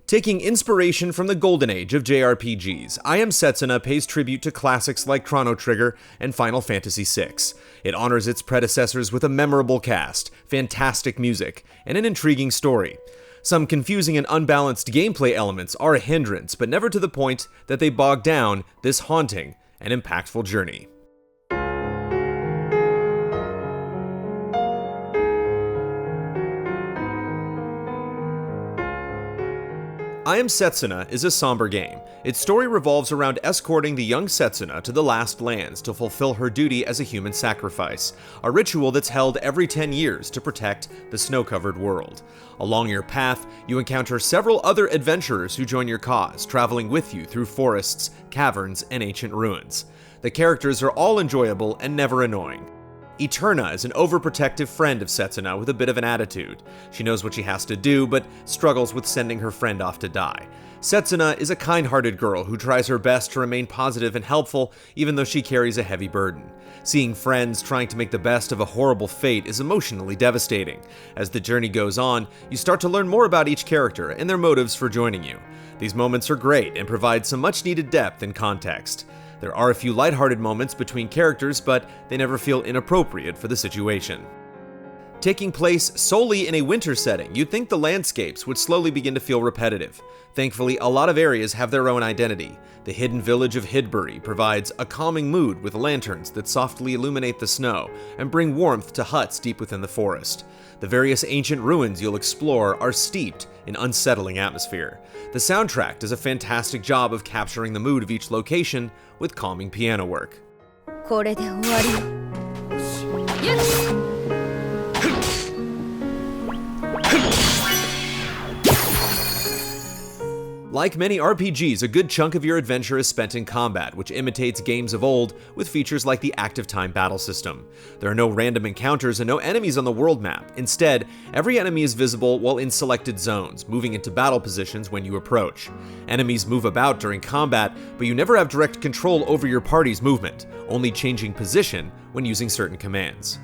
Taking inspiration from the golden age of JRPGs, I Am Setsuna pays tribute to classics like Chrono Trigger and Final Fantasy VI. It honors its predecessors with a memorable cast, fantastic music, and an intriguing story. Some confusing and unbalanced gameplay elements are a hindrance, but never to the point that they bog down this haunting and impactful journey. I Am Setsuna is a somber game. Its story revolves around escorting the young Setsuna to the Last Lands to fulfill her duty as a human sacrifice, a ritual that's held every 10 years to protect the snow-covered world. Along your path, you encounter several other adventurers who join your cause, traveling with you through forests, caverns, and ancient ruins. The characters are all enjoyable and never annoying. Eterna is an overprotective friend of Setsuna with a bit of an attitude. She knows what she has to do, but struggles with sending her friend off to die. Setsuna is a kind-hearted girl who tries her best to remain positive and helpful, even though she carries a heavy burden. Seeing friends trying to make the best of a horrible fate is emotionally devastating. As the journey goes on, you start to learn more about each character and their motives for joining you. These moments are great and provide some much-needed depth and context. There are a few lighthearted moments between characters, but they never feel inappropriate for the situation. Taking place solely in a winter setting, you'd think the landscapes would slowly begin to feel repetitive. Thankfully, a lot of areas have their own identity. The hidden village of Hidbury provides a calming mood with lanterns that softly illuminate the snow and bring warmth to huts deep within the forest. The various ancient ruins you'll explore are steeped in unsettling atmosphere. The soundtrack does a fantastic job of capturing the mood of each location with calming piano work. Like many RPGs, a good chunk of your adventure is spent in combat, which imitates games of old with features like the active time battle system. There are no random encounters and no enemies on the world map. Instead, every enemy is visible while in selected zones, moving into battle positions when you approach. Enemies move about during combat, but you never have direct control over your party's movement, only changing position when using certain commands.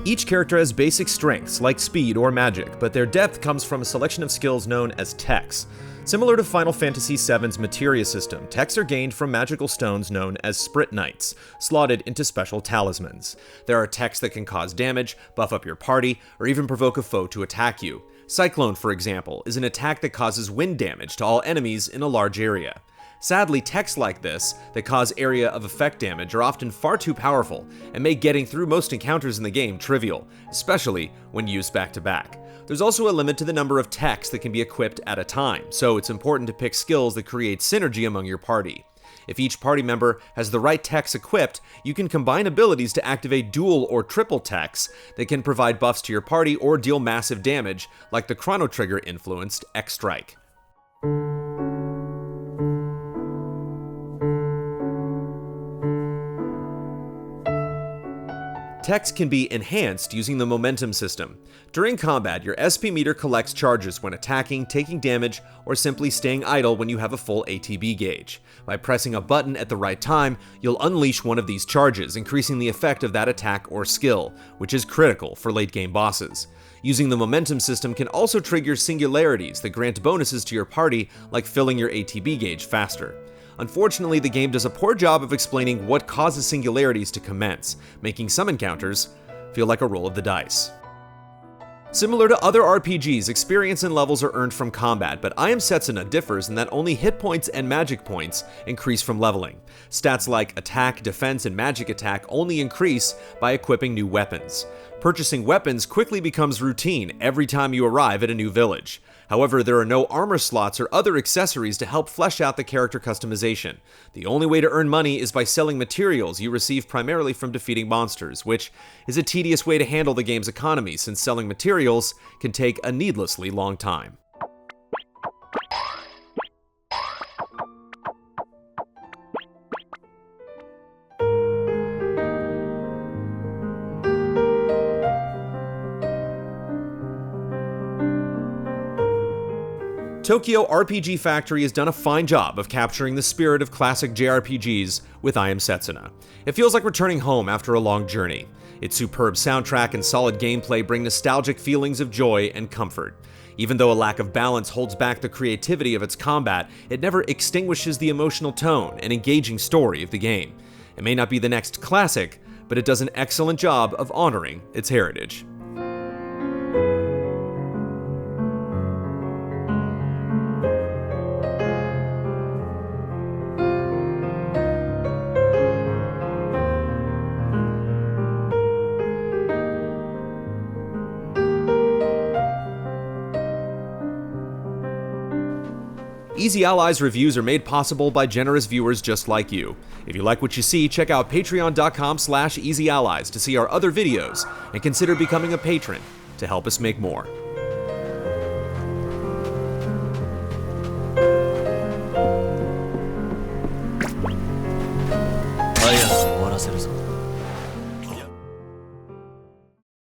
Each character has basic strengths like speed or magic, but their depth comes from a selection of skills known as techs. Similar to Final Fantasy VII's materia system, techs are gained from magical stones known as Sprit Knights, slotted into special talismans. There are techs that can cause damage, buff up your party, or even provoke a foe to attack you. Cyclone, for example, is an attack that causes wind damage to all enemies in a large area. Sadly, techs like this, that cause area of effect damage, are often far too powerful and make getting through most encounters in the game trivial, especially when used back-to-back. There's also a limit to the number of techs that can be equipped at a time, so it's important to pick skills that create synergy among your party. If each party member has the right techs equipped, you can combine abilities to activate dual or triple techs that can provide buffs to your party or deal massive damage, like the Chrono Trigger-influenced X-Strike. Techs can be enhanced using the momentum system. During combat, your SP meter collects charges when attacking, taking damage, or simply staying idle when you have a full ATB gauge. By pressing a button at the right time, you'll unleash one of these charges, increasing the effect of that attack or skill, which is critical for late-game bosses. Using the momentum system can also trigger singularities that grant bonuses to your party, like filling your ATB gauge faster. Unfortunately, the game does a poor job of explaining what causes singularities to commence, making some encounters feel like a roll of the dice. Similar to other RPGs, experience and levels are earned from combat, but I Am Setsuna differs in that only hit points and magic points increase from leveling. Stats like attack, defense, and magic attack only increase by equipping new weapons. Purchasing weapons quickly becomes routine every time you arrive at a new village. However, there are no armor slots or other accessories to help flesh out the character customization. The only way to earn money is by selling materials you receive primarily from defeating monsters, which is a tedious way to handle the game's economy since selling materials can take a needlessly long time. Tokyo RPG Factory has done a fine job of capturing the spirit of classic JRPGs with I Am Setsuna. It feels like returning home after a long journey. Its superb soundtrack and solid gameplay bring nostalgic feelings of joy and comfort. Even though a lack of balance holds back the creativity of its combat, it never extinguishes the emotional tone and engaging story of the game. It may not be the next classic, but it does an excellent job of honoring its heritage. Easy Allies reviews are made possible by generous viewers just like you. If you like what you see, check out patreon.com/easyallies to see our other videos, and consider becoming a patron to help us make more. 早く終わらせるぞ。